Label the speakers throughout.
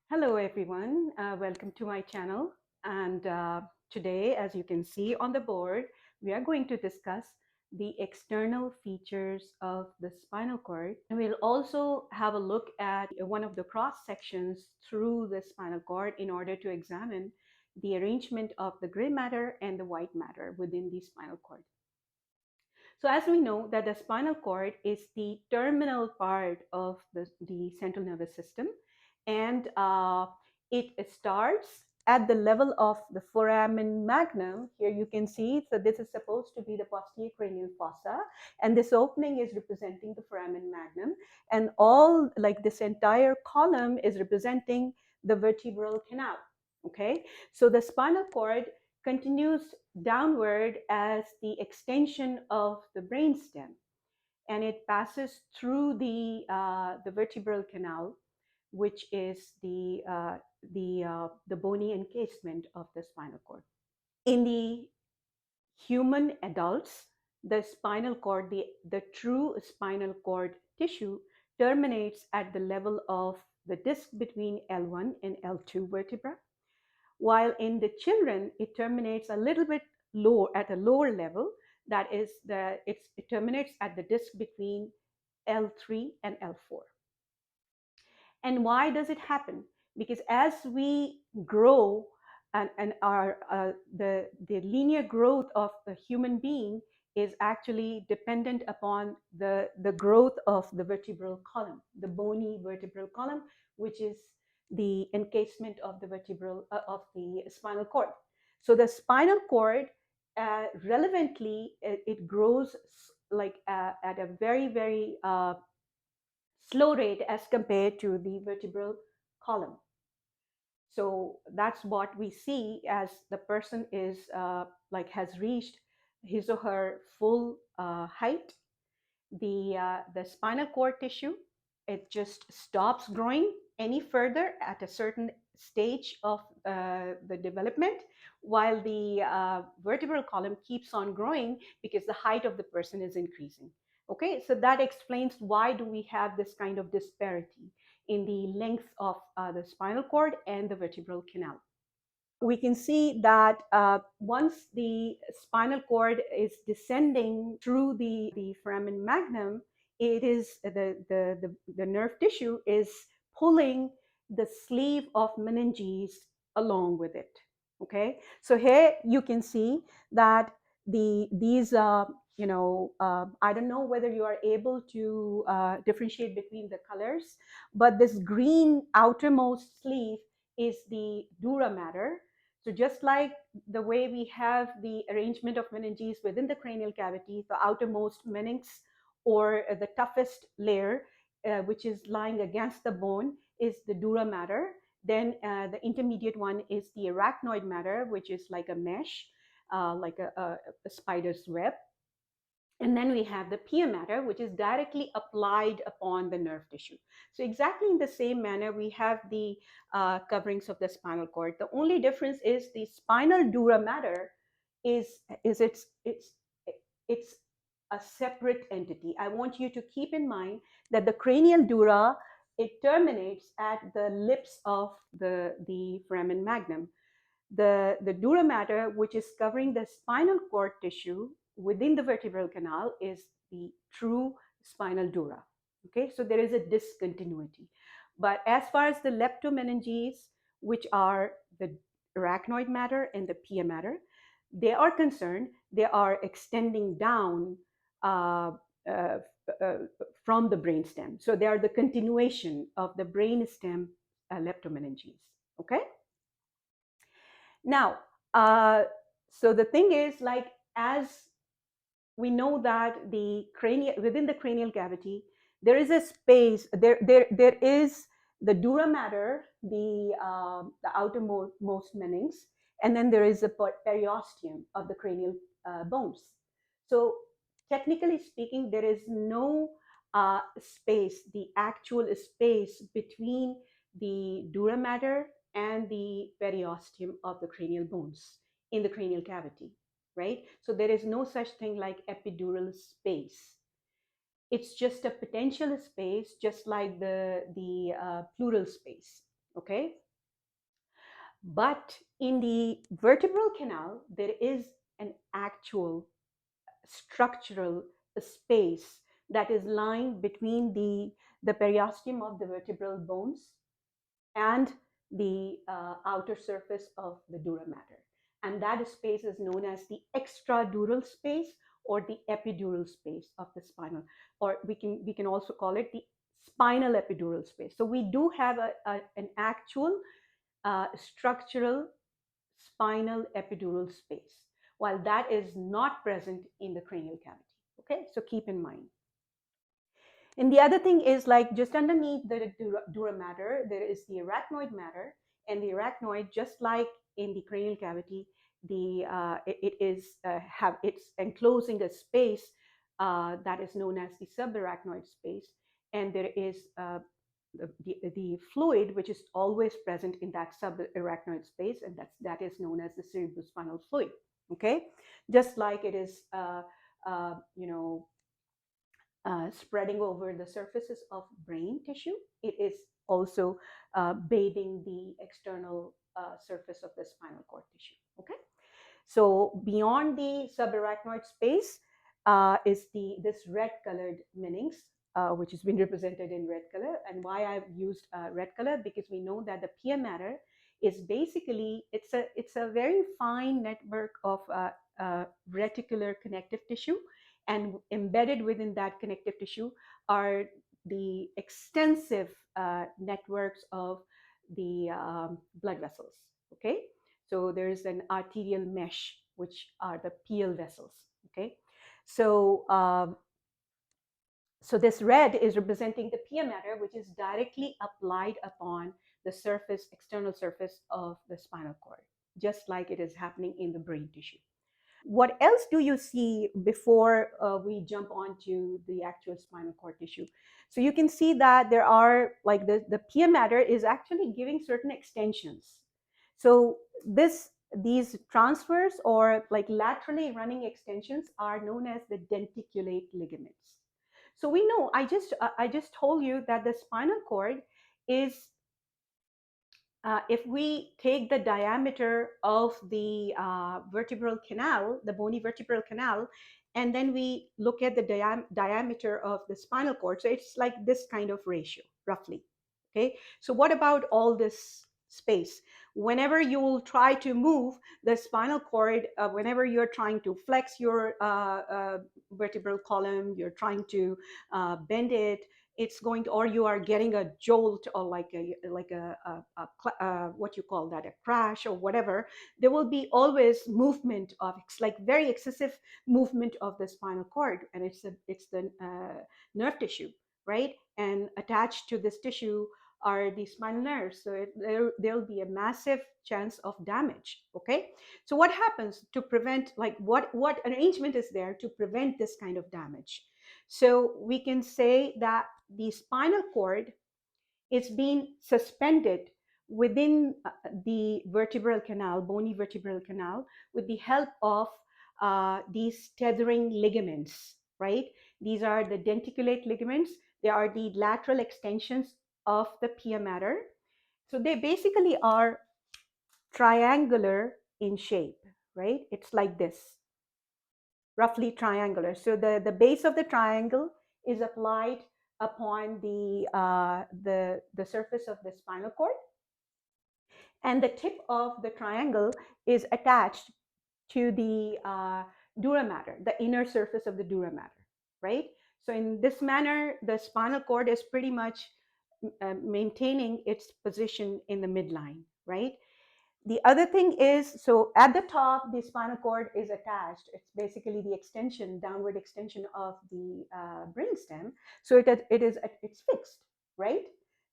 Speaker 1: Hello everyone, welcome to my channel. And today, as you can see on the board, we are going to discuss the external features of the spinal cord. And we'll also have a look at one of the cross sections through the spinal cord in order to examine the arrangement of the gray matter and the white matter within the spinal cord. So as we know that the spinal cord is the terminal part of the central nervous system, and it starts at the level of the foramen magnum. Here you can see, so this is supposed to be the posterior cranial fossa, and this opening is representing the foramen magnum, and all like this entire column is representing the vertebral canal. Okay, so the spinal cord continues downward as the extension of the brainstem, and it passes through the vertebral canal, which is the bony encasement of the spinal cord. In the human adults, the spinal cord, the true spinal cord tissue, terminates at the level of the disc between L1 and L2 vertebra, while in the children it terminates a little bit low at a lower level, that is it terminates at the disc between L3 and L4. And why does it happen? Because as we grow, and our the linear growth of a human being is actually dependent upon the growth of the vertebral column, the bony vertebral column, which is the encasement of the vertebral of the spinal cord. So the spinal cord, relevantly, it grows like at a very slow rate as compared to the vertebral column. So that's what we see as the person is like has reached his or her full height. The spinal cord tissue, it just stops growing any further at a certain stage of the development, while the vertebral column keeps on growing because the height of the person is increasing. Okay, so that explains why do we have this kind of disparity in the length of the spinal cord and the vertebral canal. We can see that once the spinal cord is descending through the foramen magnum, it is the nerve tissue is pulling the sleeve of meninges along with it. Okay, so here you can see that these I don't know whether you are able to differentiate between the colors, but this green outermost sleeve is the dura matter. So just like the way we have the arrangement of meninges within the cranial cavity, the outermost meninx, or the toughest layer, which is lying against the bone, is the dura matter. Then the intermediate one is the arachnoid matter, which is like a mesh, like a spider's web. And then we have the pia matter, which is directly applied upon the nerve tissue. So exactly in the same manner, we have the coverings of the spinal cord. The only difference is the spinal dura matter is it's a separate entity. I want you to keep in mind that the cranial dura, it terminates at the lips of the foramen magnum. The dura matter, which is covering the spinal cord tissue within the vertebral canal, is the true spinal dura. Okay, so there is a discontinuity. But as far as the leptomeninges, which are the arachnoid matter and the pia matter, they are concerned, they are extending down uh, uh, uh, from the brainstem. So they are the continuation of the brainstem leptomeninges. Okay. Now, so the thing is, like, as we know that within the cranial cavity, there is a space. There is the dura mater, the outermost meninx, and then there is a periosteum of the cranial bones. So, technically speaking, there is no space, the actual space between the dura mater and the periosteum of the cranial bones in the cranial cavity, right? So there is no such thing like epidural space. It's just a potential space, just like the pleural space. okay? But in the vertebral canal, there is an actual structural space that is lying between the periosteum of the vertebral bones and the outer surface of the dura mater. And that space is known as the extradural space or the epidural space of the spinal, or we can also call it the spinal epidural space. So we do have an actual structural spinal epidural space, while that is not present in the cranial cavity. Okay, so keep in mind. And the other thing is, like, just underneath the dura mater, there is the arachnoid matter, and the arachnoid, just like in the cranial cavity, it's enclosing a space that is known as the subarachnoid space, and there is the fluid which is always present in that subarachnoid space, and that is known as the cerebrospinal fluid. Okay, just like it is, you know, spreading over the surfaces of brain tissue, it is also bathing the external surface of the spinal cord tissue. Okay, so beyond the subarachnoid space is this red colored meninx, which has been represented in red color. And why I've used red color, because we know that the pia mater is basically, it's a very fine network of reticular connective tissue, and embedded within that connective tissue are the extensive networks of the blood vessels. Okay, so there's an arterial mesh, which are the pial vessels. Okay, so so this red is representing the pia mater, which is directly applied upon the surface, external surface of the spinal cord, just like it is happening in the brain tissue. What else do you see before we jump onto the actual spinal cord tissue? So you can see that there are, like, the pia mater is actually giving certain extensions. So these transverse or like laterally running extensions are known as the denticulate ligaments. So we know, I just told you that the spinal cord is, if we take the diameter of the vertebral canal, the bony vertebral canal, and then we look at the diameter of the spinal cord, so it's like this kind of ratio, roughly. Okay, so what about all this space? Whenever you will try to move the spinal cord, whenever you're trying to flex your vertebral column, you're trying to bend it, it's going to, or you are getting a jolt, or like a what you call that, a crash or whatever, there will be always movement of, it's like very excessive movement of the spinal cord, and it's the nerve tissue, right? And attached to this tissue are the spinal nerves, so there'll be a massive chance of damage. Okay, so what happens to prevent, like, what arrangement is there to prevent this kind of damage? So we can say that the spinal cord is being suspended within the vertebral canal, bony vertebral canal, with the help of these tethering ligaments, right? These are the denticulate ligaments. They are the lateral extensions of the pia mater. So they basically are triangular in shape, right? It's like this, roughly triangular. So the base of the triangle is applied upon the surface of the spinal cord, and the tip of the triangle is attached to the dura mater, the inner surface of the dura mater, right? So in this manner, the spinal cord is pretty much maintaining its position in the midline, right? The other thing is, so at the top, the spinal cord is attached. It's basically the extension, downward extension of the brainstem. So it's fixed, right?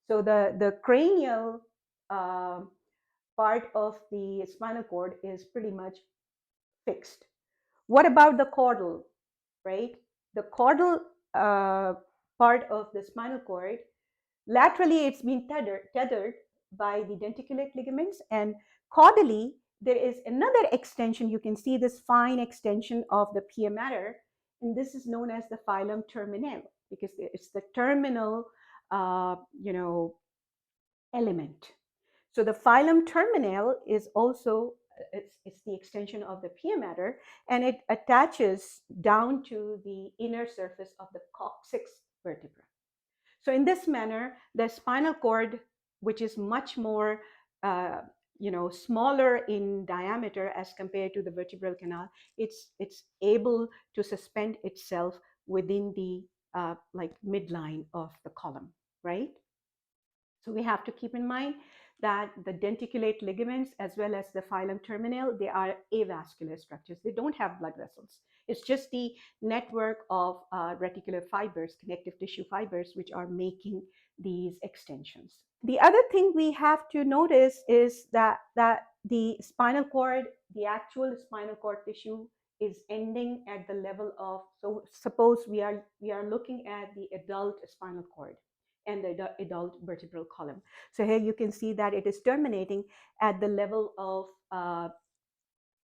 Speaker 1: So the cranial part of the spinal cord is pretty much fixed. What about the caudal, right? The caudal part of the spinal cord, laterally, it's been tethered by the denticulate ligaments, and caudally, there is another extension. You can see this fine extension of the pia mater, and this is known as the filum terminale, because it's the terminal, element. So the phylum terminal is also it's the extension of the pia mater, and it attaches down to the inner surface of the coccyx vertebra. So in this manner, the spinal cord, which is much more smaller in diameter as compared to the vertebral canal, it's able to suspend itself within the like midline of the column, right? So we have to keep in mind that the denticulate ligaments as well as the phylum terminal, they are avascular structures. They don't have blood vessels. It's just the network of reticular fibers, connective tissue fibers, which are making these extensions. The other thing we have to notice is that the spinal cord, the actual spinal cord tissue is ending at the level of, so suppose we are looking at the adult spinal cord and the adult vertebral column. So here you can see that it is terminating at the level of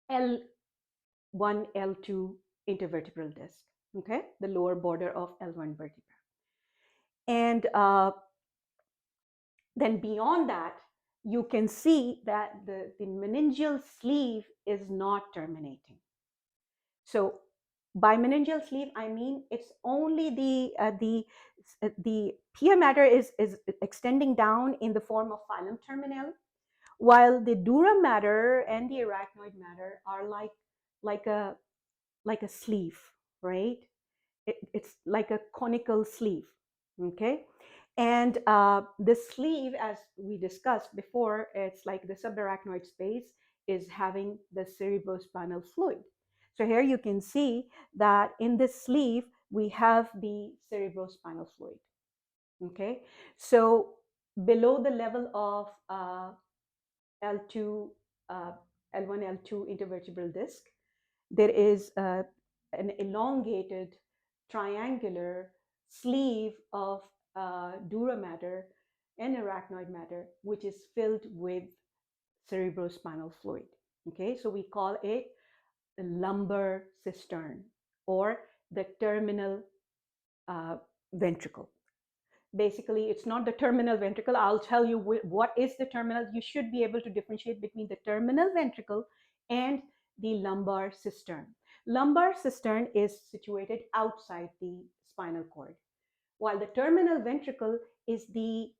Speaker 1: L1, L2 intervertebral disc, okay, the lower border of L1 vertebra. And then beyond that, you can see that the meningeal sleeve is not terminating. So by meningeal sleeve, I mean it's only the pia mater is extending down in the form of phylum terminal, while the dura mater and the arachnoid mater are like a sleeve, right? It's like a conical sleeve, okay? And the sleeve, as we discussed before, it's like the subarachnoid space is having the cerebrospinal fluid. So here you can see that in this sleeve, we have the cerebrospinal fluid, okay? So below the level of L2, uh, L1, L2 intervertebral disc, there is an elongated triangular sleeve of dura mater and arachnoid mater, which is filled with cerebrospinal fluid. Okay, so we call it the lumbar cistern or the terminal ventricle. Basically, it's not the terminal ventricle. I'll tell you what is the terminal. You should be able to differentiate between the terminal ventricle and the lumbar cistern. Lumbar cistern is situated outside the spinal cord, while the terminal ventricle is the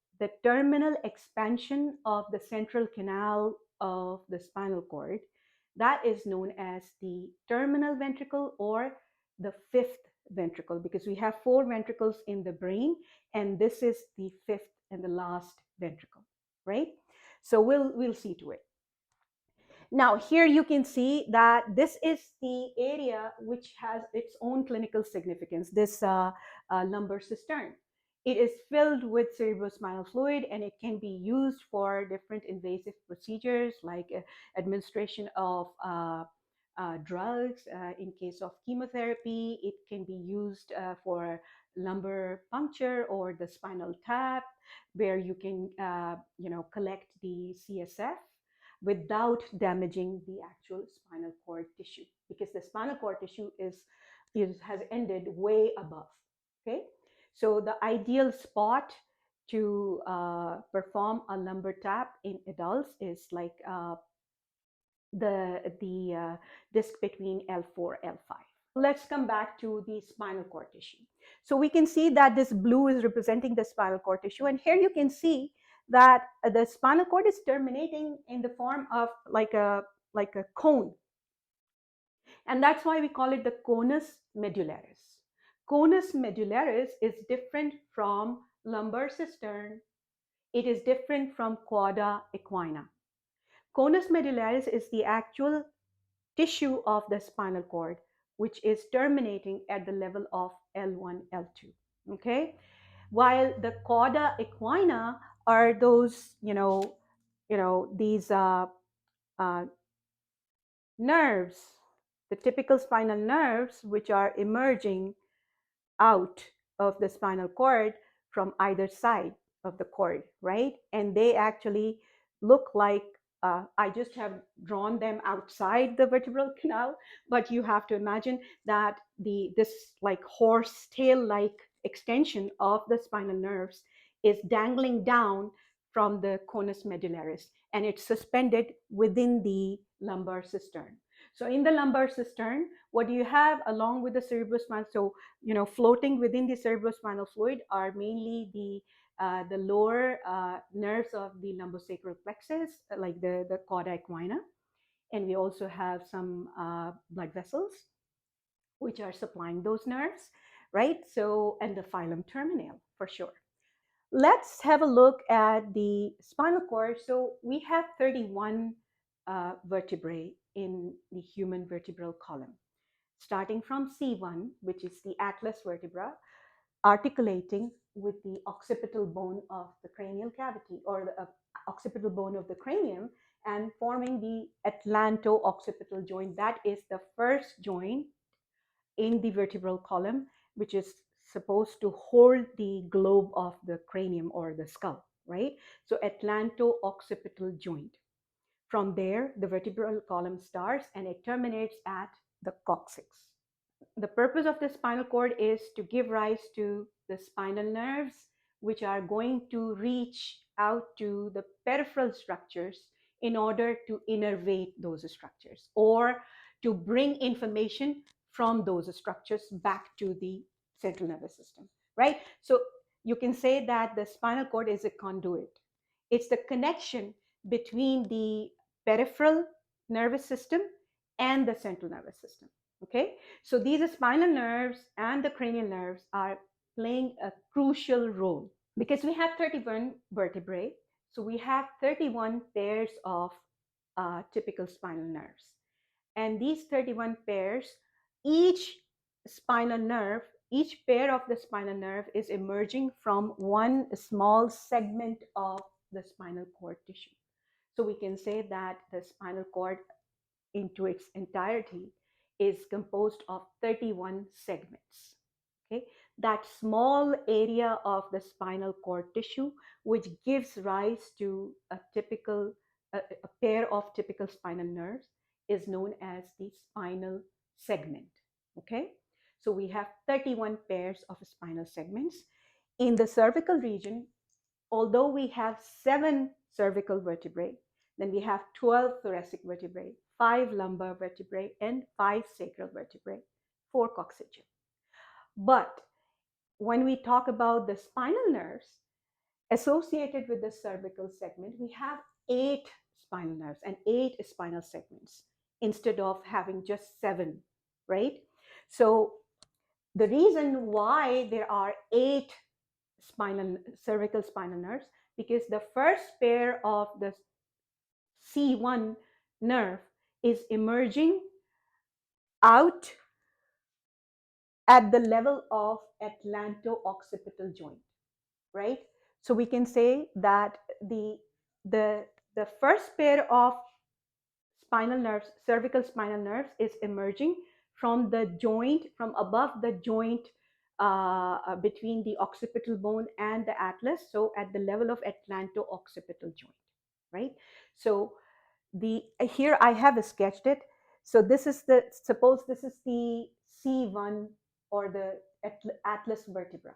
Speaker 1: terminal expansion of the central canal of the spinal cord. That is known as the terminal ventricle or the fifth ventricle, because we have four ventricles in the brain, and this is the fifth and the last ventricle, right? So we'll see to it. Now, here you can see that this is the area which has its own clinical significance, this lumbar cistern. It is filled with cerebrospinal fluid, and it can be used for different invasive procedures like administration of drugs. In case of chemotherapy, it can be used for lumbar puncture or the spinal tap, where you can collect the CSF without damaging the actual spinal cord tissue, because the spinal cord tissue has ended way above. Okay, so the ideal spot to perform a lumbar tap in adults is like the disc between L4 L5. Let's come back to the spinal cord tissue. So we can see that this blue is representing the spinal cord tissue, and here you can see that the spinal cord is terminating in the form of like a cone, and that's why we call it the conus medullaris. Conus medullaris is different from lumbar cistern. It is different from cauda equina. Conus medullaris is the actual tissue of the spinal cord, which is terminating at the level of L1, L2. Okay, while the cauda equina are those, these uh, nerves, the typical spinal nerves, which are emerging out of the spinal cord from either side of the cord, right? And they actually look like, I just have drawn them outside the vertebral canal, but you have to imagine that this like horse tail like extension of the spinal nerves is dangling down from the conus medullaris, and it's suspended within the lumbar cistern. So in the lumbar cistern, what do you have along with the cerebrospinal? So, floating within the cerebrospinal fluid are mainly the lower nerves of the lumbosacral plexus, like the cauda equina. And we also have some blood vessels, which are supplying those nerves, right? So, and the filum terminale for sure. Let's have a look at the spinal cord. So we have 31 vertebrae in the human vertebral column, starting from C1, which is the atlas vertebra, articulating with the occipital bone of the cranial cavity, or the occipital bone of the cranium, and forming the atlanto-occipital joint. That is the first joint in the vertebral column, which is supposed to hold the globe of the cranium or the skull, right? So atlanto-occipital joint. From there, the vertebral column starts and it terminates at the coccyx. The purpose of the spinal cord is to give rise to the spinal nerves, which are going to reach out to the peripheral structures in order to innervate those structures, or to bring information from those structures back to the central nervous system, right? So you can say that the spinal cord is a conduit. It's the connection between the peripheral nervous system and the central nervous system. Okay, so these spinal nerves and the cranial nerves are playing a crucial role because we have 31 vertebrae. So we have 31 pairs of typical spinal nerves. And these 31 pairs, each spinal nerve, each pair of the spinal nerve is emerging from one small segment of the spinal cord tissue. So we can say that the spinal cord into its entirety is composed of 31 segments. Okay, that small area of the spinal cord tissue, which gives rise to a pair of typical spinal nerves, is known as the spinal segment. Okay, so we have 31 pairs of spinal segments. In the cervical region, although we have 7 cervical vertebrae, then we have 12 thoracic vertebrae, 5 lumbar vertebrae, and 5 sacral vertebrae, 4 coccygeal. But when we talk about the spinal nerves associated with the cervical segment, we have 8 spinal nerves and 8 spinal segments instead of having just 7, right? So the reason why there are 8 cervical spinal nerves, because the first pair of the C1 nerve is emerging out at the level of atlanto-occipital joint, right? So we can say that the first pair of spinal nerves, cervical spinal nerves, is emerging from the joint, from above the joint between the occipital bone and the atlas, so at the level of atlanto-occipital joint, right? So here I have sketched it. So this is suppose this is the C1 or the atlas vertebra.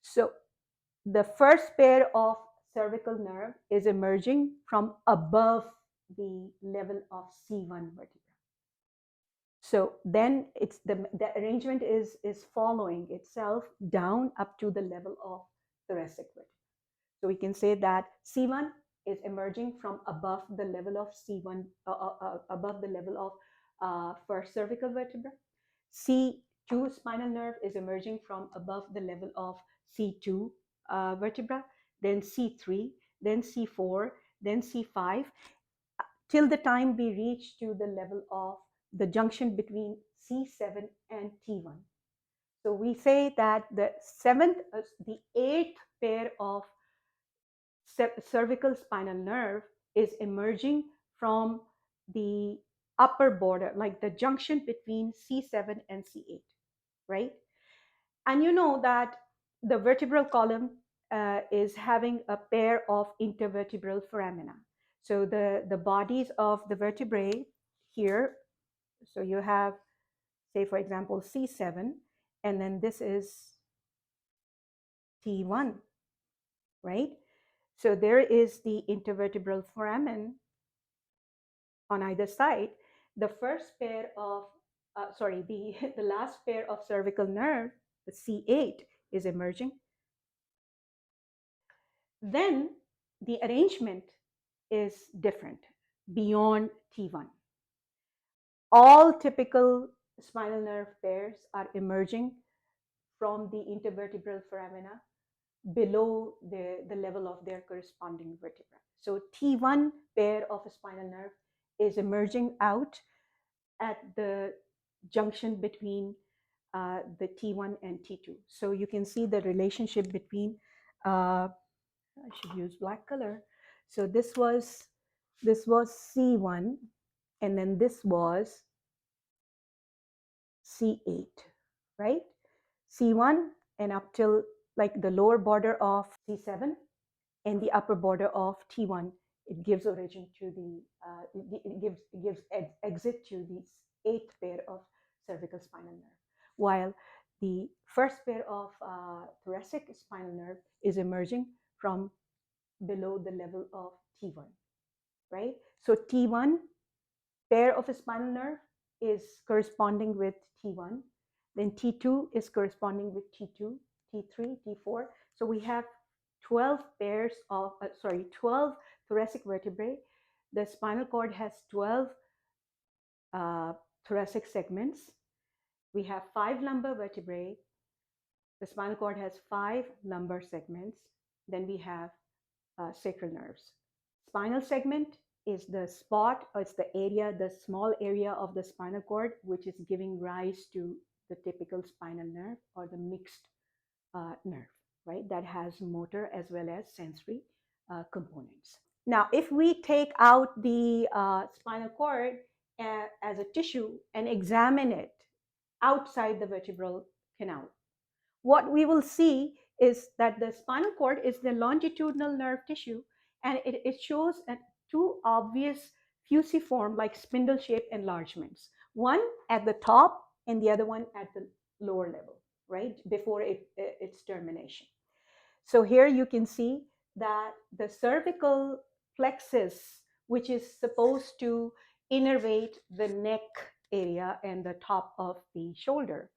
Speaker 1: So the first pair of cervical nerve is emerging from above the level of C1 vertebra. So then it's the arrangement is following itself down up to the level of thoracic vertebra. So we can say that C1 is emerging from above the level of C1, above the level of first cervical vertebra. C2 spinal nerve is emerging from above the level of C2 vertebra, then C3, then C4, then C5, till the time we reach to the level of the junction between C7 and T1. So we say that the 8th pair of cervical spinal nerve is emerging from the upper border, like the junction between C7 and C8, right? And you know that the vertebral column is having a pair of intervertebral foramina. So the bodies of the vertebrae here, so you have, say, for example, C7, and then this is T1, right? So there is the intervertebral foramen on either side. The first pair of, the last pair of cervical nerve, the C8, is emerging. Then the arrangement is different beyond T1. All typical spinal nerve pairs are emerging from the intervertebral foramina below the level of their corresponding vertebra. So T1 pair of a spinal nerve is emerging out at the junction between the T1 and T2. So you can see the relationship between, I should use black color. So this was C1, and then this was C8, right? C1 and up till like the lower border of C7 and the upper border of T1, it gives origin to it gives exit to the eighth pair of cervical spinal nerve, while the first pair of thoracic spinal nerve is emerging from below the level of T1, right? So T1 pair of a spinal nerve is corresponding with T1, then T2 is corresponding with T2, T3, T4. So we have 12 pairs of, 12 thoracic vertebrae. The spinal cord has 12 thoracic segments. We have 5 lumbar vertebrae. The spinal cord has 5 lumbar segments. Then we have sacral nerves. Spinal segment is the spot, or it's the area, the small area of the spinal cord, which is giving rise to the typical spinal nerve or the mixed nerve, right? That has motor as well as sensory components. Now, if we take out the spinal cord as a tissue and examine it outside the vertebral canal, what we will see is that the spinal cord is the longitudinal nerve tissue, and it shows two obvious fusiform, like spindle shaped enlargements, one at the top and the other one at the lower level, right, before its termination. So here you can see that the cervical plexus, which is supposed to innervate the neck area and the top of the shoulder,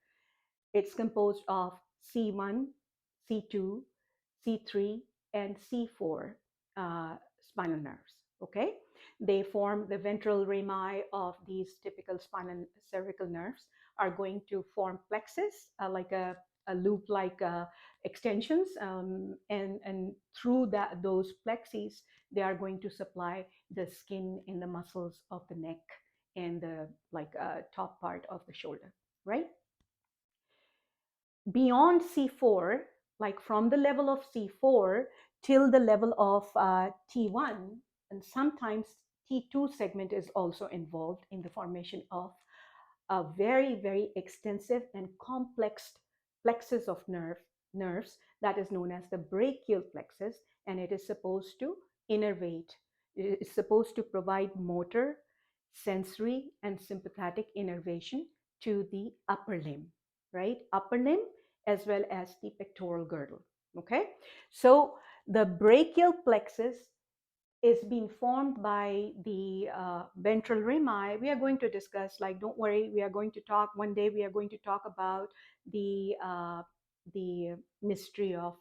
Speaker 1: it's composed of C1, C2, C3, and C4 spinal nerves. Okay, they form the ventral rami of these typical spinal cervical nerves are going to form plexus, like a loop-like extensions, and through those plexes, they are going to supply the skin and the muscles of the neck and the top part of the shoulder, right? Beyond C4, like from the level of C4 till the level of T1, and sometimes T2 segment is also involved in the formation of a very, very extensive and complex plexus of nerves that is known as the brachial plexus, and it is supposed to innervate. It is supposed to provide motor, sensory, and sympathetic innervation to the upper limb, right? Upper limb as well as the pectoral girdle. Okay, so the brachial plexus is being formed by the ventral rami. We are going to discuss, like, don't worry, we are going to talk one day, we are going to talk about the mystery of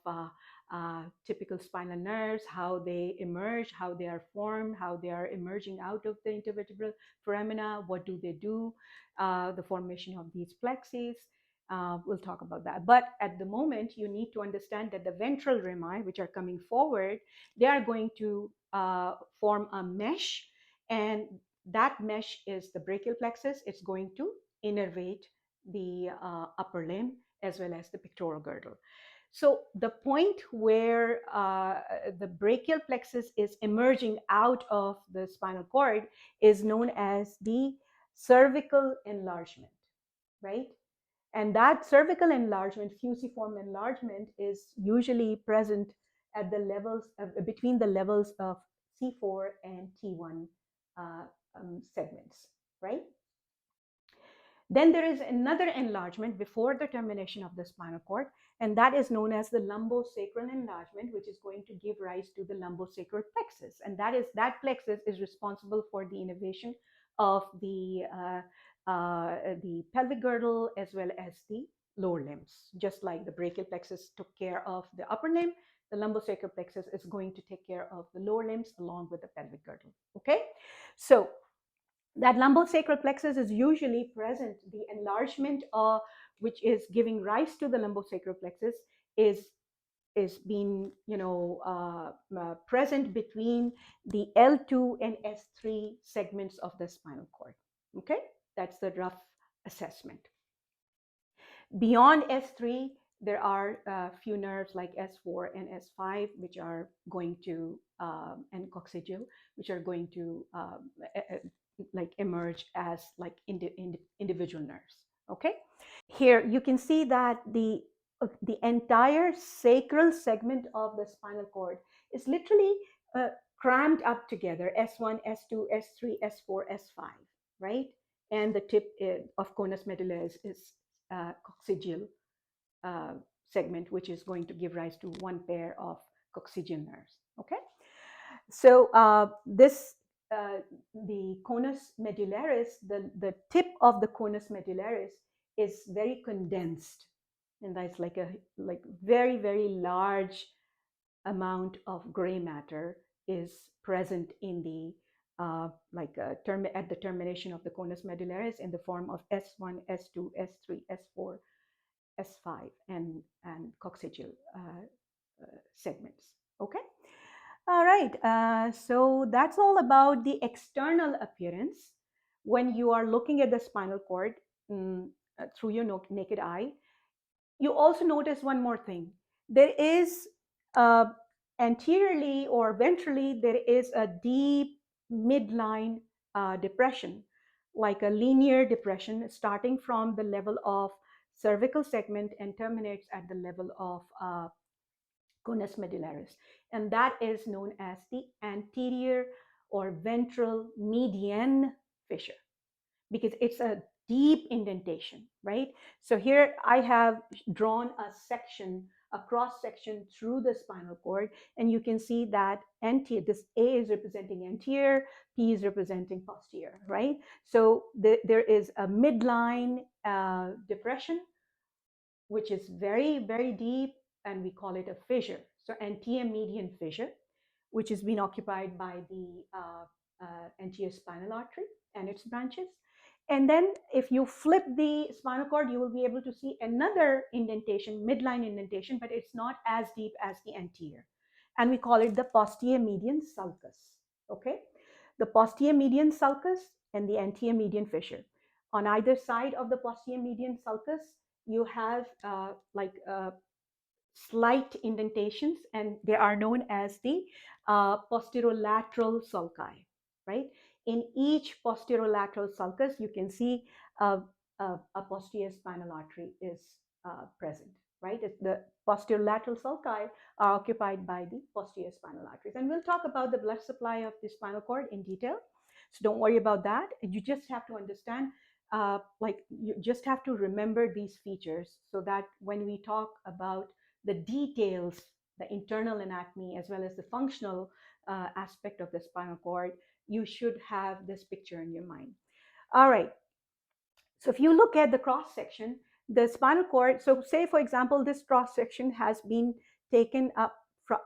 Speaker 1: typical spinal nerves, how they emerge, how they are formed, how they are emerging out of the intervertebral foramina, what do they do, the formation of these plexes. We'll talk about that. But at the moment, you need to understand that the ventral rami, which are coming forward, they are going to form a mesh, and that mesh is the brachial plexus. It's going to innervate the upper limb as well as the pectoral girdle. So the point where the brachial plexus is emerging out of the spinal cord is known as the cervical enlargement, right? And that cervical enlargement, fusiform enlargement, is usually present at the levels between the levels of C4 and T1 segments, right? Then there is another enlargement before the termination of the spinal cord, and that is known as the lumbosacral enlargement, which is going to give rise to the lumbosacral plexus. And that plexus is responsible for the innervation of the pelvic girdle as well as the lower limbs. Just like the brachial plexus took care of the upper limb, the lumbosacral plexus is going to take care of the lower limbs along with the pelvic girdle. Okay, so that lumbosacral plexus is usually present. The enlargement which is giving rise to the lumbosacral plexus is being present between the L2 and S3 segments of the spinal cord. Okay, that's the rough assessment. Beyond S3, there are a few nerves like S4 and S5, which are going to, and coccygeal, which are going to like emerge as like individual nerves. Okay, here you can see that the entire sacral segment of the spinal cord is literally crammed up together: S1, S2, S3, S4, S5, right? And the tip of conus medullaris is coccygeal segment, which is going to give rise to one pair of coccygeal nerves. Okay, so the conus medullaris, the tip of the conus medullaris is very condensed, and that's like very, very large amount of gray matter is present in the at the termination of the conus medullaris in the form of S1, S2, S3, S4, S5, and coccygeal segments. Okay. All right. So that's all about the external appearance. When you are looking at the spinal cord through your naked eye, you also notice one more thing. There is anteriorly or ventrally, there is a deep midline depression, like a linear depression starting from the level of cervical segment and terminates at the level of conus medullaris. And that is known as the anterior or ventral median fissure, because it's a deep indentation, right? So here I have drawn a section, a cross section through the spinal cord, and you can see that this A is representing anterior, P is representing posterior, right? So there is a midline depression, which is very, very deep, and we call it a fissure. So anterior median fissure, which has been occupied by the anterior spinal artery and its branches. And then if you flip the spinal cord, you will be able to see another indentation, midline indentation, but it's not as deep as the anterior. And we call it the posterior median sulcus. Okay, the posterior median sulcus and the anterior median fissure. On either side of the posterior median sulcus, you have slight indentations, and they are known as the posterolateral sulci, right? In each posterolateral sulcus, you can see a posterior spinal artery is present, right? The posterolateral sulci are occupied by the posterior spinal arteries. And we'll talk about the blood supply of the spinal cord in detail. So don't worry about that. You just have to understand, you just have to remember these features so that when we talk about the details, the internal anatomy, as well as the functional aspect of the spinal cord, you should have this picture in your mind. All right. So if you look at the cross section, the spinal cord, so say for example, this cross section has been taken up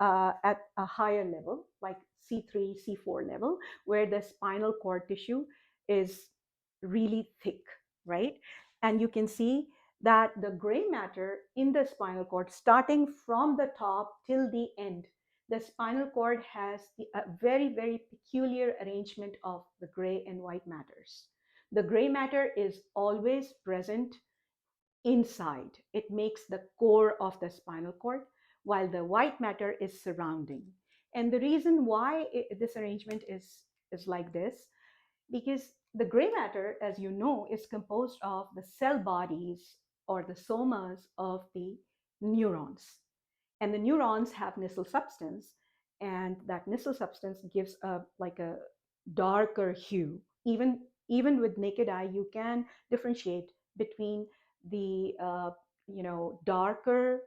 Speaker 1: at a higher level, like C3, C4 level, where the spinal cord tissue is really thick, right? And you can see that the gray matter in the spinal cord, starting from the top till the end, the spinal cord has a very, very peculiar arrangement of the gray and white matters. The gray matter is always present inside. It makes the core of the spinal cord, while the white matter is surrounding. And the reason why this arrangement is like this, because the gray matter, as you know, is composed of the cell bodies or the somas of the neurons. And the neurons have Nissl substance, and that Nissl substance gives a darker hue, even even with naked eye, you can differentiate between the darker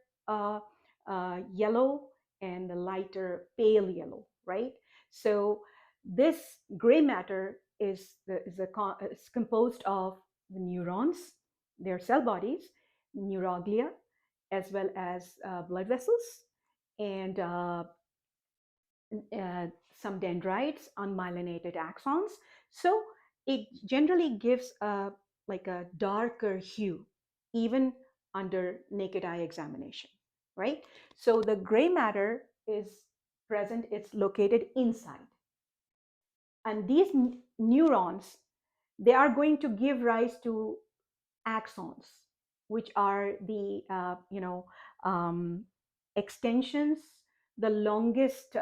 Speaker 1: yellow and the lighter pale yellow, right? So this gray matter is composed of the neurons, their cell bodies, neuroglia, as well as blood vessels, and uh, some dendrites, unmyelinated axons. So it generally gives a darker hue, even under naked eye examination, right? So the gray matter is present, it's located inside. And these neurons, they are going to give rise to axons, which are the extensions. The longest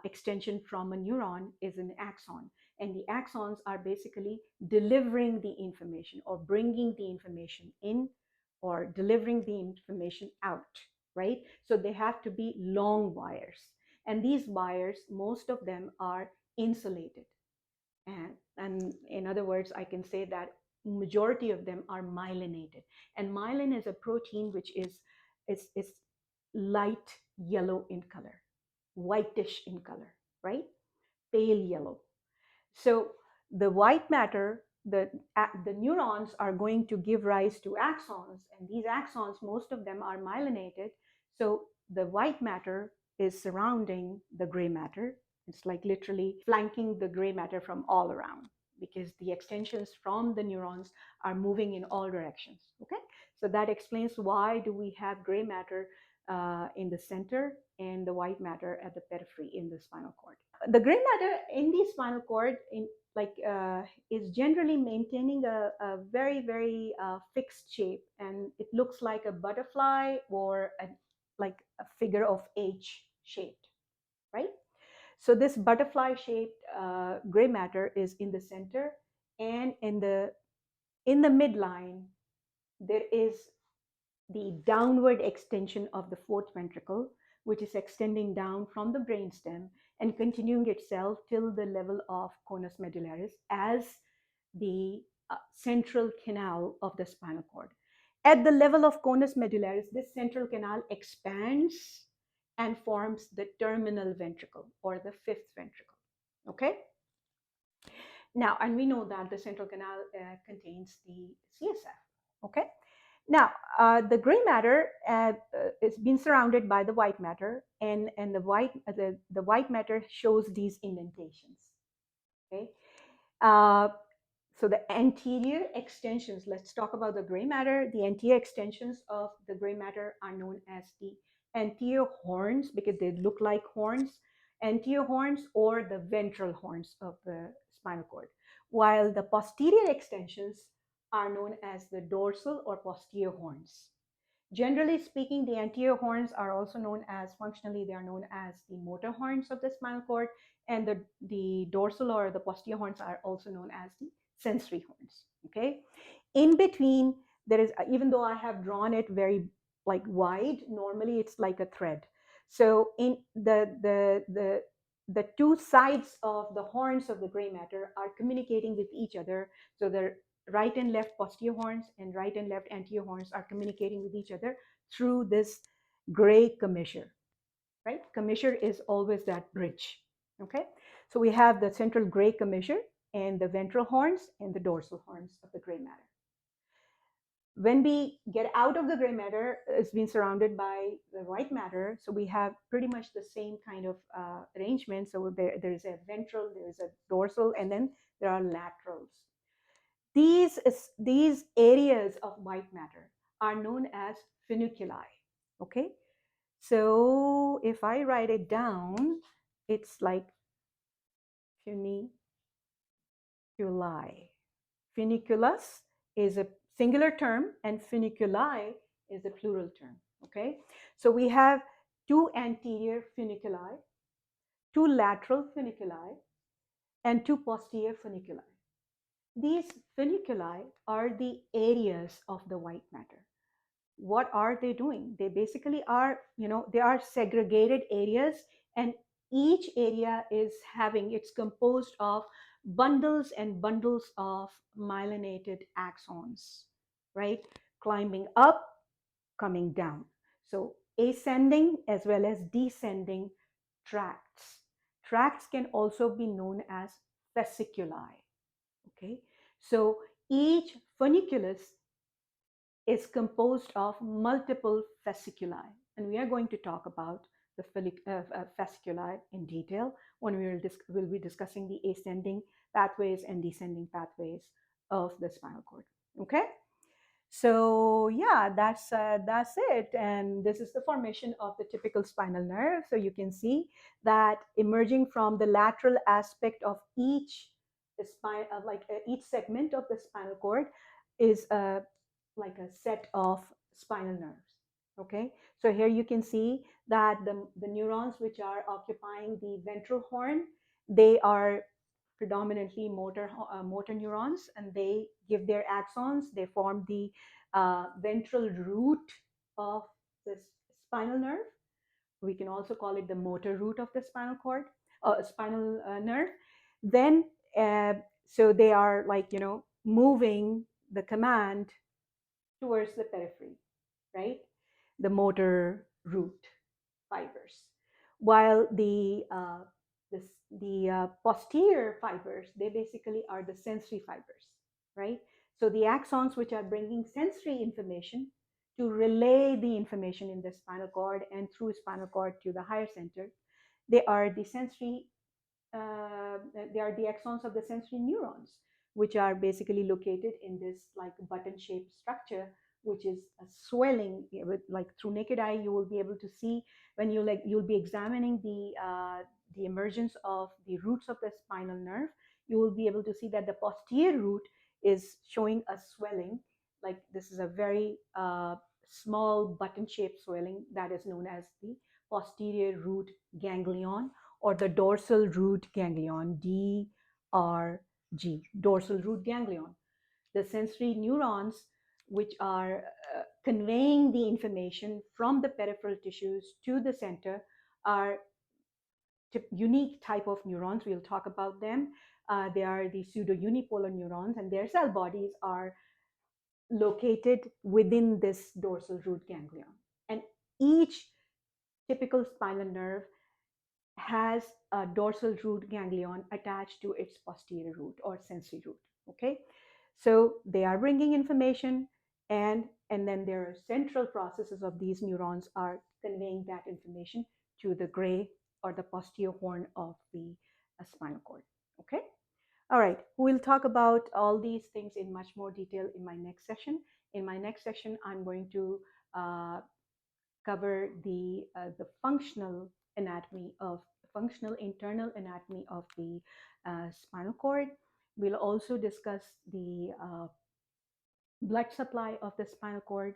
Speaker 1: extension from a neuron is an axon, and the axons are basically delivering the information or bringing the information in or delivering the information out, right? So they have to be long wires, and these wires, most of them are insulated, and in other words, I can say that majority of them are myelinated. And myelin is a protein which is light yellow in color, whitish in color, right? Pale yellow. So the white matter, the neurons are going to give rise to axons, and these axons, most of them are myelinated. So the white matter is surrounding the gray matter. It's like literally flanking the gray matter from all around, because the extensions from the neurons are moving in all directions. Okay, so that explains why do we have gray matter in the center and the white matter at the periphery in the spinal cord. The gray matter in the spinal cord is generally maintaining a very fixed shape, and it looks like a butterfly or like a figure of H shaped, right? So this butterfly shaped gray matter is in the center, and in the midline there is the downward extension of the fourth ventricle, which is extending down from the brainstem and continuing itself till the level of conus medullaris as the central canal of the spinal cord. At the level of conus medullaris, this central canal expands and forms the terminal ventricle or the fifth ventricle. Okay? Now, and we know that the central canal contains the CSF. Okay? Now, the gray matter is being surrounded by the white matter, and the white matter shows these indentations. Okay, uh, so the anterior extensions. Let's talk about the gray matter. The anterior extensions of the gray matter are known as the anterior horns because they look like horns, anterior horns or the ventral horns of the spinal cord, while the posterior extensions are known as the dorsal or posterior horns. Generally speaking, the anterior horns are also known as, functionally, they are known as the motor horns of the spinal cord, and the dorsal or the posterior horns are also known as the sensory horns. Okay. In between, there is, even though I have drawn it very like wide, normally it's like a thread. So in the two sides of the horns of the gray matter are communicating with each other. So the right and left posterior horns and right and left anterior horns are communicating with each other through this gray commissure, right? Commissure is always that bridge. Okay, so we have the central gray commissure and the ventral horns and the dorsal horns of the gray matter. When we get out of the gray matter, it's been surrounded by the white matter, so we have pretty much the same kind of arrangement. So there's a ventral, there's a dorsal, and then there are laterals. These areas of white matter are known as funiculi. Okay, so if I write it down, it's like funiculi. Funiculus is a singular term and funiculi is a plural term. Okay, so we have two anterior funiculi, two lateral funiculi, and two posterior funiculi. These funiculi are the areas of the white matter. What are they doing? They basically are, they are segregated areas, and each area it's composed of bundles and bundles of myelinated axons, right? Climbing up, coming down. So ascending as well as descending tracts. Tracts can also be known as fasciculi. Okay, so each funiculus is composed of multiple fasciculi, and we are going to talk about the fasciculi in detail when we'll be discussing the ascending pathways and descending pathways of the spinal cord. Okay, so yeah, that's it, and this is the formation of the typical spinal nerve. So you can see that emerging from the lateral aspect of each spine, each segment of the spinal cord, is like a set of spinal nerves. Okay, so here you can see that the neurons which are occupying the ventral horn, they are predominantly motor neurons, and they give their axons. They form the ventral root of the spinal nerve. We can also call it the motor root of the spinal cord, spinal nerve. Then, uh, so they are like, moving the command towards the periphery, right? The motor root fibers, while the posterior fibers, they basically are the sensory fibers, right? So the axons which are bringing sensory information to relay the information in the spinal cord and through spinal cord to the higher center, they are the sensory they are the axons of the sensory neurons, which are basically located in this like button-shaped structure, which is a swelling with, like, through naked eye you will be able to see when you'll be examining the emergence of the roots of the spinal nerve. You will be able to see that the posterior root is showing a swelling. Like, this is a very small button-shaped swelling that is known as the posterior root ganglion, or the dorsal root ganglion, DRG, dorsal root ganglion. The sensory neurons, which are conveying the information from the peripheral tissues to the center, are unique type of neurons. We'll talk about them. They are the pseudo-unipolar neurons, and their cell bodies are located within this dorsal root ganglion. And each typical spinal nerve has a dorsal root ganglion attached to its posterior root or sensory root. Okay, so they are bringing information, and then their central processes of these neurons are conveying that information to the gray or the posterior horn of the spinal cord. Okay, all right, we'll talk about all these things in much more detail in my next session. In my next session, I'm going to uh, cover the functional internal anatomy of the spinal cord. We'll also discuss the blood supply of the spinal cord,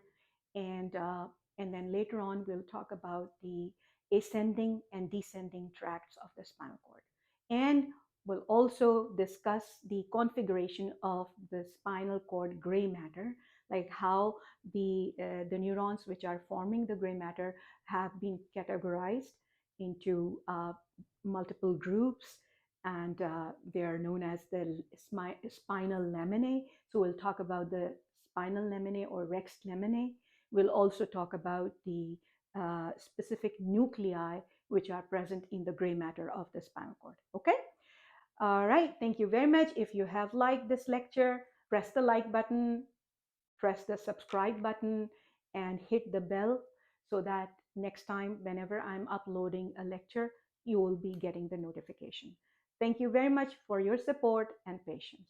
Speaker 1: and uh, and then later on we'll talk about the ascending and descending tracts of the spinal cord, and we'll also discuss the configuration of the spinal cord gray matter, like how the neurons which are forming the gray matter have been categorized into multiple groups, and they are known as the spinal laminae. So we'll talk about the spinal laminae or rex laminae. We'll also talk about the specific nuclei which are present in the gray matter of the spinal cord. Okay? All right. Thank you very much. If you have liked this lecture, press the like button, press the subscribe button, and hit the bell so that next time, whenever I'm uploading a lecture, you will be getting the notification. Thank you very much for your support and patience.